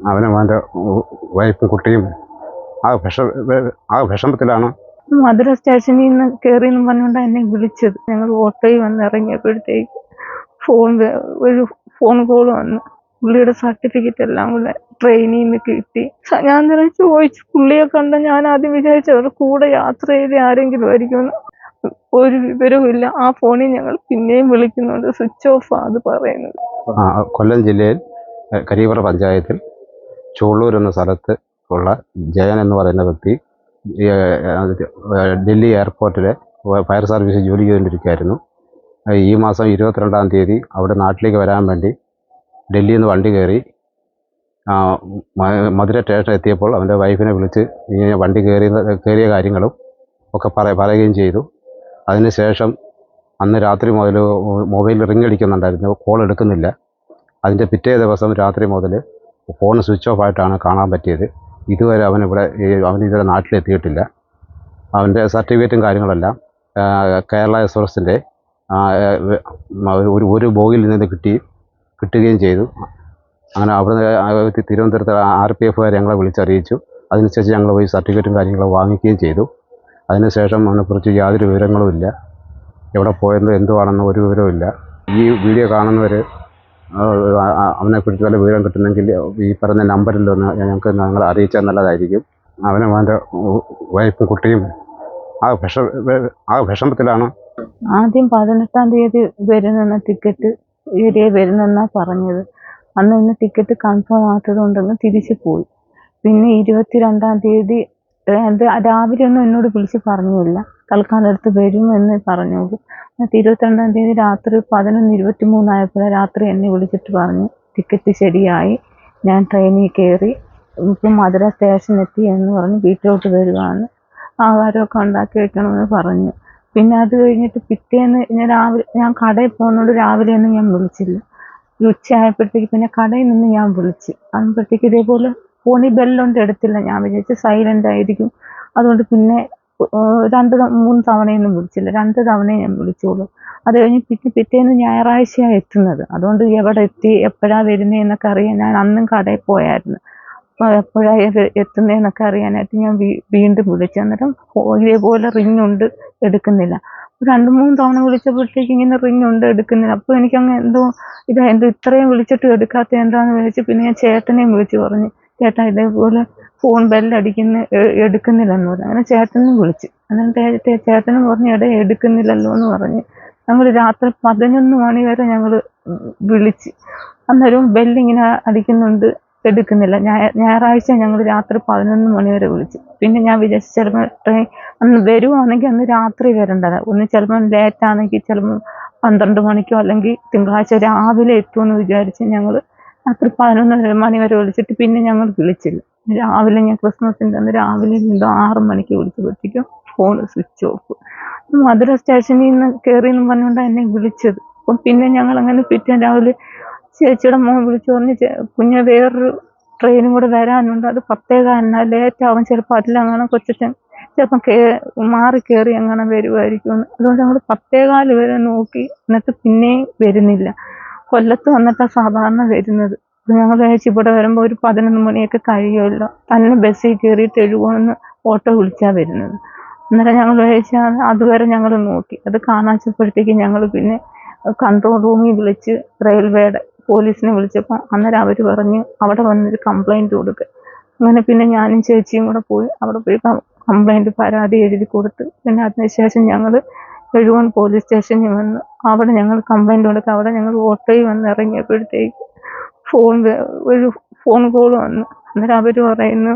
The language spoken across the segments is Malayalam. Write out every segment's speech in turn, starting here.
അവനും അവൻ്റെ വൈഫും കുട്ടിയും ആ വിഷമത്തിലാണ്. മധുര സ്റ്റേഷനിൽ നിന്ന് കയറിയെന്നും പറഞ്ഞുകൊണ്ട് എന്നെ വിളിച്ചത്. ഞങ്ങൾ ഓട്ടോയിൽ വന്ന് ഇറങ്ങിയപ്പോഴത്തേക്ക് ഒരു ഫോൺ കോൾ വന്നു. പുള്ളിയുടെ സർട്ടിഫിക്കറ്റ് എല്ലാം കൂടെ ട്രെയിനിൽ നിന്ന് കിട്ടി. ഞാൻ തന്നെ ചോദിച്ചു, പുള്ളിയെ കണ്ട ഞാൻ ആദ്യം വിചാരിച്ചു കൂടെ യാത്ര ചെയ്ത് ആരെങ്കിലും ആയിരിക്കുമെന്ന്. ഒരു വിവരവും ഇല്ല. ആ ഫോണിൽ ഞങ്ങൾ പിന്നെയും വിളിക്കുന്നുണ്ട്, സ്വിച്ച് ഓഫ് അത് പറയുന്നത്. കൊല്ലം ജില്ലയിൽ കരിയപ്പുറ പഞ്ചായത്തിൽ ചൂള്ളൂർ എന്ന സ്ഥലത്ത് ഉള്ള ജയൻ എന്ന് പറയുന്ന വ്യക്തി ഡൽഹി എയർപോർട്ടിലെ ഫയർ സർവീസിൽ ജോലി ചെയ്തുകൊണ്ടിരിക്കുകയായിരുന്നു. ഈ മാസം 22-ാം തീയതി അവിടെ നാട്ടിലേക്ക് വരാൻ വേണ്ടി ഡൽഹിയിൽ നിന്ന് വണ്ടി കയറി മധുര സ്റ്റേഷൻ എത്തിയപ്പോൾ അവൻ്റെ വൈഫിനെ വിളിച്ച് ഇങ്ങനെ വണ്ടി കയറിയ കാര്യങ്ങളും ഒക്കെ പറയുകയും ചെയ്തു. അതിനുശേഷം അന്ന് രാത്രി മുതൽ മൊബൈൽ റിങ് അടിക്കുന്നുണ്ടായിരുന്നു, കോൾ എടുക്കുന്നില്ല. അതിൻ്റെ പിറ്റേ ദിവസം രാത്രി മുതൽ ഫോൺ സ്വിച്ച് ഓഫ് ആയിട്ടാണ് കാണാൻ പറ്റിയത്. ഇതുവരെ അവനിതുവരെ നാട്ടിലെത്തിയിട്ടില്ല. അവൻ്റെ സർട്ടിഫിക്കറ്റും കാര്യങ്ങളെല്ലാം കേരള എക്സ്പ്രസിൻ്റെ ഒരു ബോഗിയിൽ നിന്ന് കിട്ടുകയും ചെയ്തു. അങ്ങനെ അവിടെ തിരുവനന്തപുരത്ത് RPF ഞങ്ങളെ വിളിച്ചറിയിച്ചു. അതിനുശേഷം ഞങ്ങൾ പോയി സർട്ടിഫിക്കറ്റും കാര്യങ്ങളും വാങ്ങിക്കുകയും ചെയ്തു. അതിനുശേഷം അവനെക്കുറിച്ച് യാതൊരു വിവരങ്ങളുമില്ല. എവിടെ പോയെന്നോ എന്തുവാണെന്നോ ഒരു വിവരവും ഇല്ല. ഈ വീഡിയോ കാണുന്നവർ അവനെക്കുറിച്ച് വല്ല വിവരം കിട്ടുന്നെങ്കിൽ ഈ പറഞ്ഞ നമ്പറിലൊന്ന് ഞങ്ങളെ അറിയിച്ചാൽ നല്ലതായിരിക്കും. അവനും അവൻ്റെ വൈഫും കുട്ടിയും ആ വിഷമത്തിലാണ്. ആദ്യം 18-ാം തീയതി വരുന്ന ടിക്കറ്റ് ഏരിയയിൽ വരുന്നെന്നാണ് പറഞ്ഞത്. അന്ന് ടിക്കറ്റ് കൺഫേം ആകാത്തതുകൊണ്ടൊന്ന് തിരിച്ചു പോയി. പിന്നെ 22-ാം തീയതി രാവിലെ ഒന്നും എന്നോട് വിളിച്ച് പറഞ്ഞില്ല, തൽക്കാലം അടുത്ത് വരും എന്ന് പറഞ്ഞോളൂ. 22-ാം തീയതി രാത്രി 11:23 ആയപ്പോഴാണ് രാത്രി എന്നെ വിളിച്ചിട്ട് പറഞ്ഞു ടിക്കറ്റ് ശരിയായി, ഞാൻ ട്രെയിനിൽ കയറി, ഇപ്പം മധുര സ്റ്റേഷൻ എത്തി എന്ന് പറഞ്ഞ് വീട്ടിലോട്ട് വരുവാണ്, ആഹാരമൊക്കെ ഉണ്ടാക്കി വെക്കണമെന്ന് പറഞ്ഞു. പിന്നെ അത് കഴിഞ്ഞിട്ട് പിറ്റേന്ന് ഞാൻ കടയിൽ പോകുന്നതുകൊണ്ട് രാവിലെ ഒന്നും ഞാൻ വിളിച്ചില്ല. ഉച്ചയായപ്പോഴത്തേക്ക് പിന്നെ കടയിൽ നിന്ന് ഞാൻ വിളിച്ച് അപ്പോഴത്തേക്ക് ഇതേപോലെ ഫോണിൽ ബെല്ലുണ്ട്, എടുത്തില്ല. ഞാൻ വിചാരിച്ചു സൈലൻ്റ് ആയിരിക്കും. അതുകൊണ്ട് പിന്നെ 2-3 തവണയൊന്നും വിളിച്ചില്ല, 2 തവണയെ ഞാൻ വിളിച്ചോളൂ. അത് കഴിഞ്ഞ് പിറ്റേന്ന് ഞായറാഴ്ചയാണ് എത്തുന്നത്. അതുകൊണ്ട് എവിടെ എത്തി, എപ്പോഴാണ് വരുന്നതെന്നൊക്കെ അറിയാൻ ഞാൻ അന്നും കടയിൽ പോയായിരുന്നു. അപ്പോൾ എപ്പോഴാണ് എത്തുന്നതെന്നൊക്കെ അറിയാനായിട്ട് ഞാൻ വീണ്ടും വിളിച്ചു. അന്നേരം ഇതേപോലെ റിങ് ഉണ്ട്, എടുക്കുന്നില്ല. 2-3 തവണ വിളിച്ചപ്പോഴത്തേക്ക് ഇങ്ങനെ റിങ് ഉണ്ട്, എടുക്കുന്നില്ല. അപ്പോൾ എനിക്കങ്ങ് എന്തോ ഇത്രയും വിളിച്ചിട്ട് എടുക്കാത്ത എന്താണെന്ന് വിചാരിച്ച് പിന്നെ ഞാൻ ചേട്ടനെയും വിളിച്ച് പറഞ്ഞു, ചേട്ടാ ഇതേപോലെ ഫോൺ ബെല്ലടിക്കുന്ന എടുക്കുന്നില്ലെന്ന് പറഞ്ഞു. അങ്ങനെ ചേട്ടനും വിളിച്ച്. അന്നേരം ചേട്ടനും പറഞ്ഞു എടുക്കുന്നില്ലല്ലോ എന്ന് പറഞ്ഞ് ഞങ്ങൾ രാത്രി 11 മണി വരെ ഞങ്ങൾ വിളിച്ച്. അന്നേരം ബെല്ലിങ്ങനെ അടിക്കുന്നുണ്ട്, എടുക്കുന്നില്ല. ഞായറാഴ്ച ഞങ്ങൾ രാത്രി 11 മണി വരെ വിളിച്ചു. പിന്നെ ഞാൻ വിചാരിച്ചു ചിലപ്പോൾ ട്രെയിൻ അന്ന് വരുവാണെങ്കിൽ അന്ന് രാത്രി വരേണ്ടതാണ്, ഒന്ന് ചിലപ്പോൾ ലേറ്റാണെങ്കിൽ ചിലപ്പോൾ 12 മണിക്കോ അല്ലെങ്കിൽ തിങ്കളാഴ്ച രാവിലെ എത്തുമെന്ന് വിചാരിച്ച് ഞങ്ങൾ രാത്രി 11 മണി വരെ വിളിച്ചിട്ട് പിന്നെ ഞങ്ങൾ വിളിച്ചില്ല. രാവിലെ ഞാൻ ക്രിസ്മസിൻ്റെ അന്ന് രാവിലെ 6 മണിക്ക് വിളിച്ചപ്പോഴത്തേക്കും ഫോൺ സ്വിച്ച് ഓഫ്. മധുര സ്റ്റേഷനിൽ നിന്ന് കയറിയെന്നും പറഞ്ഞുകൊണ്ട് എന്നെ വിളിച്ചത്. അപ്പം പിന്നെ ഞങ്ങൾ അങ്ങനെ പിറ്റേ രാവിലെ ചേച്ചിയുടെ മോൻ വിളിച്ചു പറഞ്ഞ്, കുഞ്ഞ് വേറൊരു ട്രെയിനും കൂടെ വരാനുണ്ട്, അത് 10:15 ലേറ്റാവും, ചിലപ്പോൾ അതിലങ്ങനെ കൊച്ചച്ഛൻ ചിലപ്പം മാറി കയറി അങ്ങനെ വരുമായിരിക്കും. അതുകൊണ്ട് ഞങ്ങൾ 10:15 വരെ നോക്കി, എന്നിട്ട് പിന്നെയും വരുന്നില്ല. കൊല്ലത്ത് വന്നിട്ടാണ് സാധാരണ വരുന്നത്. ഞങ്ങൾ വിചാരിച്ചു ഇവിടെ വരുമ്പോൾ ഒരു 11 മണിയൊക്കെ കഴിയുമല്ലോ, തന്നെ ബസ്സിൽ കയറിയിട്ട് എഴുതുമെന്ന് ഓട്ടോ വിളിച്ചാണ് വരുന്നത്. അന്നേരം ഞങ്ങൾ വിചാരിച്ചാൽ അതുവരെ ഞങ്ങൾ നോക്കി, അത് കാണാച്ചപ്പോഴത്തേക്ക് ഞങ്ങൾ പിന്നെ കൺട്രോൾ റൂമിൽ വിളിച്ച് റെയിൽവേയുടെ പോലീസിനെ വിളിച്ചപ്പോൾ അന്നേരം അവർ പറഞ്ഞ് അവിടെ വന്നൊരു കംപ്ലൈൻറ്റ് കൊടുക്കുക. അങ്ങനെ പിന്നെ ഞാനും ചേച്ചിയും കൂടെ പോയി അവിടെ പോയി കംപ്ലൈൻറ്റ് പരാതി എഴുതി കൊടുത്ത് പിന്നെ അതിനുശേഷം ഞങ്ങൾ എഴുവൺ പോലീസ് സ്റ്റേഷനിൽ വന്ന് അവിടെ ഞങ്ങൾ കംപ്ലൈൻറ്റ് കൊടുക്കുക. അവിടെ ഞങ്ങൾ ഓട്ടോയിൽ വന്ന് ഇറങ്ങിയപ്പോഴത്തേക്ക് ഒരു ഫോൺ കോൾ വന്നു. അന്നേരം അവർ പറയുന്നു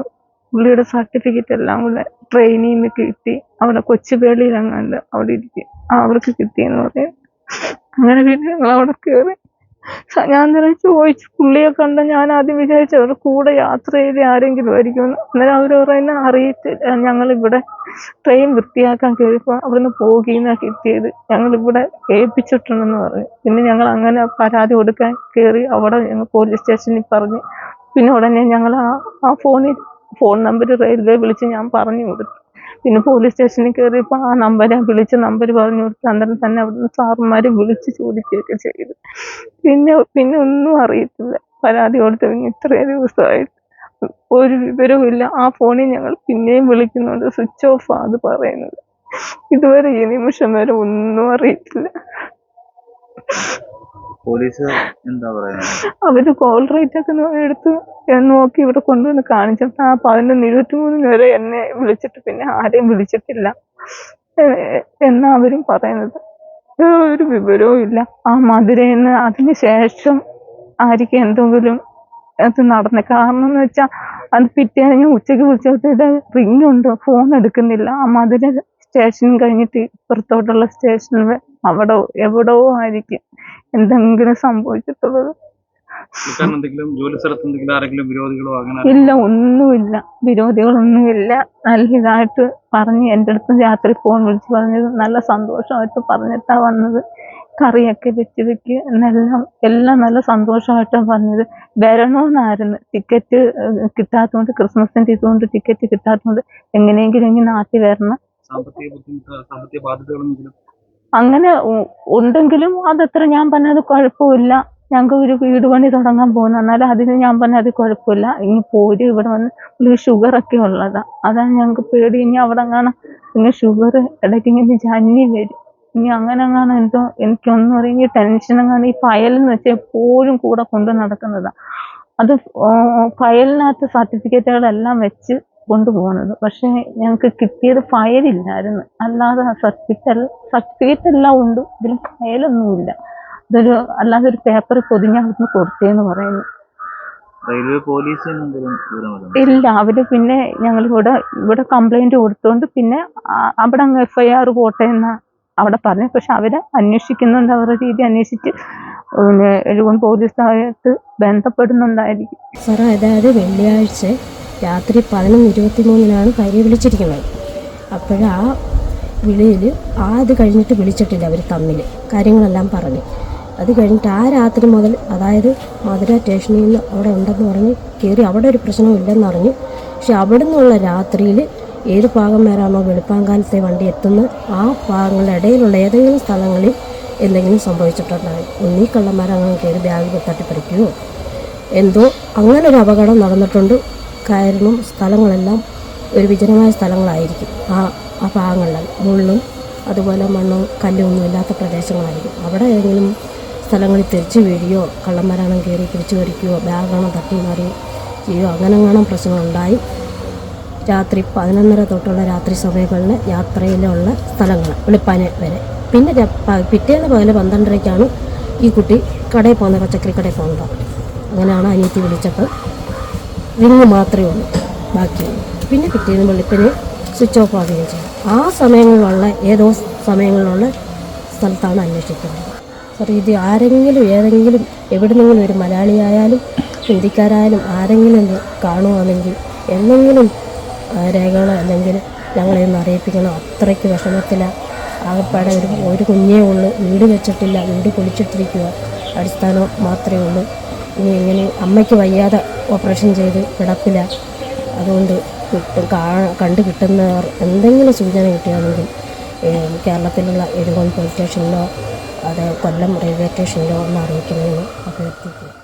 പുള്ളിയുടെ സർട്ടിഫിക്കറ്റ് എല്ലാം കൂടെ ട്രെയിനിൽ നിന്ന് കിട്ടി, അവിടെ കൊച്ചുവേളിയിലെങ്ങാണ്ട് അവിടെ ഇരിക്കും, അവർക്ക് കിട്ടിയെന്ന് പറയും. അങ്ങനെ പിന്നെ ഞങ്ങൾ അവിടെ കയറി. ഞാൻ തന്നെ ചോദിച്ചു, പുള്ളിയെ കണ്ട ഞാൻ ആദ്യം വിചാരിച്ചു അവർ കൂടെ യാത്ര ചെയ്ത് ആരെങ്കിലും ആയിരിക്കുമെന്ന്. അന്നേരം അവർ പറയുന്നത് അറിയത്തില്ല, ഞങ്ങളിവിടെ ട്രെയിൻ വൃത്തിയാക്കാൻ കയറിയപ്പോൾ അവിടുന്ന് പോകീന്നാണ് കിട്ടിയത്, ഞങ്ങളിവിടെ ഏൽപ്പിച്ചിട്ടുണ്ടെന്ന് പറഞ്ഞു. പിന്നെ ഞങ്ങൾ അങ്ങനെ പരാതി കൊടുക്കാൻ കയറി. അവിടെ ഞങ്ങൾ പോലീസ് സ്റ്റേഷനിൽ പറഞ്ഞ് പിന്നെ ഉടനെ ഞങ്ങൾ ആ ഫോൺ നമ്പർ റെയിൽവേ വിളിച്ച് ഞാൻ പറഞ്ഞു കൊടുത്തു. പിന്നെ പോലീസ് സ്റ്റേഷനിൽ കയറിയപ്പോൾ ആ വിളിച്ച നമ്പർ പറഞ്ഞു കൊടുത്തു. അന്നേരം തന്നെ അവിടുന്ന് സാറുമാർ വിളിച്ച് ചോദിക്കുകയൊക്കെ ചെയ്തു. പിന്നെ ഒന്നും അറിയത്തില്ല. പരാതി കൊടുത്തു. പിന്നെ ഇത്രയും ദിവസമായിട്ട് ഒരു വിവരവും ഇല്ല. ആ ഫോണിൽ ഞങ്ങൾ പിന്നെയും വിളിക്കുന്നുണ്ട്, സ്വിച്ച് ഓഫ് അത് പറയുന്നത്. ഇതുവരെ ഈ നിമിഷം വരെ ഒന്നും അറിയിട്ടില്ല. പോലീസ് എന്താ പറയുന്നത്? അവര് കോൾ റേറ്റ് ഒക്കെ എടുത്ത് നോക്കി ഇവിടെ കൊണ്ടുവന്ന് കാണിച്ചപ്പോൾ 11:23 വരെ എന്നെ വിളിച്ചിട്ട് പിന്നെ ആരെയും വിളിച്ചിട്ടില്ല എന്നാ അവരും പറയുന്നത്. ഒരു വിവരവും ഇല്ല. ആ മധുരയിൽ നിന്ന് അതിന് ശേഷം ആയിരിക്കും എന്തെങ്കിലും അത് നടന്നത്. കാരണം എന്ന് വെച്ചാൽ അത് പിറ്റേന്ന് ഞാൻ ഉച്ചയ്ക്ക് വിളിച്ചപ്പോഴത്തെ റിംഗ് ഉണ്ട്, ഫോൺ എടുക്കുന്നില്ല. ആ മധുര സ്റ്റേഷൻ കഴിഞ്ഞിട്ട് ഇപ്പുറത്തോട്ടുള്ള സ്റ്റേഷനിൽ അവിടെ എവിടോ ആയിരിക്കും എന്തെങ്കിലും സംഭവിച്ചിട്ടുള്ളത്. ജോലി സ്ഥലത്ത് എന്തെങ്കിലും ആരെങ്കിലും വിരോധികളോ അങ്ങനെ? ഇല്ല, ഒന്നുമില്ല, വിരോധികളൊന്നുമില്ല. നല്ല ഇതായിട്ട് പറഞ്ഞ് എൻ്റെ അടുത്ത് രാത്രി ഫോൺ വിളിച്ച് പറഞ്ഞത് നല്ല സന്തോഷമായിട്ട് പറഞ്ഞിട്ടാ വന്നത്. കറിയൊക്കെ വെക്ക് എല്ലാം നല്ല സന്തോഷമായിട്ടാണ് പറഞ്ഞത്. വരണമെന്നായിരുന്നു, ടിക്കറ്റ് കിട്ടാത്തതുകൊണ്ട്, ക്രിസ്മസിൻ്റെ ഇതുകൊണ്ട് ടിക്കറ്റ് കിട്ടാത്തതുകൊണ്ട് എങ്ങനെയെങ്കിലും ഇനി നാട്ടിൽ വരണം. സാമ്പത്തിക ബുദ്ധിമുട്ട്, സാമ്പത്തിക ബാധ്യതകളൊന്നും അങ്ങനെ ഉണ്ടെങ്കിലും അതത്ര ഞാൻ പറഞ്ഞത് കുഴപ്പമില്ല, ഞങ്ങൾക്ക് ഒരു വീട് പണി തുടങ്ങാൻ പോകുന്നു. എന്നാലും അതിന് ഞാൻ പറഞ്ഞത് കുഴപ്പമില്ല, ഇനി പോര് ഇവിടെ വന്ന് ഷുഗറൊക്കെ ഉള്ളതാ, അതാണ് ഞങ്ങൾക്ക് പേടി. ഇനി അവിടെ കാണാം ഇങ്ങനെ ഷുഗർ ഇടയ്ക്ക് ഇങ്ങനെ ജന്നി വരും. ഇനി അങ്ങനെ കാണാൻ എന്തോ എനിക്കൊന്നും അറിയാം. ഈ ടെൻഷനും കാണാൻ ഈ ഫയലെന്ന് വെച്ചാൽ എപ്പോഴും കൂടെ കൊണ്ട് നടക്കുന്നതാണ്. അത് ഫയലിനകത്ത് സർട്ടിഫിക്കറ്റുകളെല്ലാം വെച്ച് കൊണ്ടുപോകുന്നത്. പക്ഷേ ഞങ്ങൾക്ക് കിട്ടിയത് ഫയലില്ലായിരുന്നു, അല്ലാതെ സർട്ടിഫിക്കറ്റ് എല്ലാം ഉണ്ട്, ഇതിൽ ഫയലൊന്നുമില്ല. ഇതൊരു അല്ലാതെ ഒരു പേപ്പറിൽ പൊതിഞ്ഞ് അവിടുന്ന് കൊടുത്തേന്ന് പറയുന്നു. റെയിൽവേ പോലീസ് ഇല്ല, അവര് പിന്നെ ഞങ്ങൾ ഇവിടെ കംപ്ലൈന്റ് കൊടുത്തോണ്ട് പിന്നെ അവിടെ അങ്ങ് FIR പോട്ടെ എന്നാ അവിടെ പറഞ്ഞു. പക്ഷെ അവര് അന്വേഷിക്കുന്നുണ്ട്, അവരുടെ രീതി അന്വേഷിച്ച് പിന്നെ എഴുകോൺ പോലീസായിട്ട് ബന്ധപ്പെടുന്നുണ്ടായിരിക്കും. സാറേ, അതായത് വെള്ളിയാഴ്ച രാത്രി 11:23 ഭാര്യ വിളിച്ചിരിക്കുന്നത്. അപ്പോഴാ വിളിയിൽ അത് കഴിഞ്ഞിട്ട് വിളിച്ചിട്ടില്ല അവർ തമ്മിൽ, കാര്യങ്ങളെല്ലാം പറഞ്ഞു. അത് കഴിഞ്ഞിട്ട് ആ രാത്രി മുതൽ, അതായത് മധുര സ്റ്റേഷനിൽ നിന്ന് അവിടെ ഉണ്ടെന്ന് പറഞ്ഞ് കയറി, അവിടെ ഒരു പ്രശ്നവും ഇല്ലെന്ന് അറിഞ്ഞു. പക്ഷെ അവിടെ നിന്നുള്ള രാത്രിയിൽ ഏത് ഭാഗം വരാണോ വെളുപ്പാങ്കാലത്തെ വണ്ടി എത്തുന്നത് ആ ഭാഗങ്ങളുടെ ഇടയിലുള്ള ഏതെങ്കിലും സ്ഥലങ്ങളിൽ എന്തെങ്കിലും സംഭവിച്ചിട്ടുണ്ടാകും. ഒന്നീ കള്ളന്മാരങ്ങനെ കയറി ബാഗ് തട്ടിപ്പറിക്കുകയോ എന്തോ അങ്ങനെ ഒരു അപകടം നടന്നിട്ടുണ്ട്. കാരണം സ്ഥലങ്ങളെല്ലാം ഒരു വിജനമായ സ്ഥലങ്ങളായിരിക്കും. ആ ഭാഗങ്ങളിൽ മുള്ളും അതുപോലെ മണ്ണും കല്ലും ഒന്നും ഇല്ലാത്ത പ്രദേശങ്ങളായിരിക്കും. അവിടെ ഏതെങ്കിലും സ്ഥലങ്ങളിൽ തെറിച്ച് വീഴുകയോ കള്ളന്മാരാണം കയറി പിടിച്ചു പറിക്കുകയോ ബാഗാണോ തട്ടി മാറി ചെയ്യുകയോ അങ്ങനെ കാണാൻ പ്രശ്നങ്ങളുണ്ടായി. രാത്രി 11:30 തൊട്ടുള്ള രാത്രി സമയങ്ങളിൽ യാത്രയിലുള്ള സ്ഥലങ്ങൾ വെളുപ്പാന് വരെ. പിന്നെ പിറ്റേന്ന് പകല് 12:30 ഈ കുട്ടി കടയിൽ പോകുന്നത്, പച്ചക്കറി കടയിൽ പോകുന്നത്. അങ്ങനെയാണ് അനിയത്തി വിളിച്ചപ്പോൾ റിങ് മാത്രമേ ഉള്ളൂ, ബാക്കിയുള്ളൂ. പിന്നെ പിറ്റേന്ന് വെളുപ്പിന് സ്വിച്ച് ഓഫ് ആവുകയും ചെയ്യും. ആ സമയങ്ങളിലുള്ള ഏതോ സമയങ്ങളിലുള്ള സ്ഥലത്താണ് അന്വേഷിക്കുന്നത്. സാർ, ഇത് ആരെങ്കിലും ഏതെങ്കിലും എവിടെന്നെങ്കിലും ഒരു മലയാളിയായാലും ഹിന്ദിക്കാരായാലും ആരെങ്കിലും കാണുകയാണെങ്കിൽ എന്തെങ്കിലും രേഖകളോ അല്ലെങ്കിൽ ഞങ്ങളെ ഒന്ന് അറിയിപ്പിക്കണം. അത്രയ്ക്ക് വിഷമത്തിലാണ്. ആകപ്പാടെ ഒരു കുഞ്ഞേ ഉള്ളൂ, വീട് വെച്ചിട്ടില്ല, വീട് പൊളിച്ചിട്ടിരിക്കുക, അടിസ്ഥാനം മാത്രമേ ഉള്ളൂ. ഇനി എങ്ങനെ അമ്മയ്ക്ക് വയ്യാതെ ഓപ്പറേഷൻ ചെയ്ത് കിടപ്പില്ല. അതുകൊണ്ട് കണ്ടു കിട്ടുന്നവർ എന്തെങ്കിലും സൂചന കിട്ടുകയാണെങ്കിൽ കേരളത്തിലുള്ള എഴുകോൺ പോലീസ് സ്റ്റേഷനിലോ അത് കൊല്ലം റെയിൽവേ സ്റ്റേഷനിലോ ഒന്ന് അറിയിക്കണമെന്ന് അഭ്യർത്ഥിക്കുന്നു.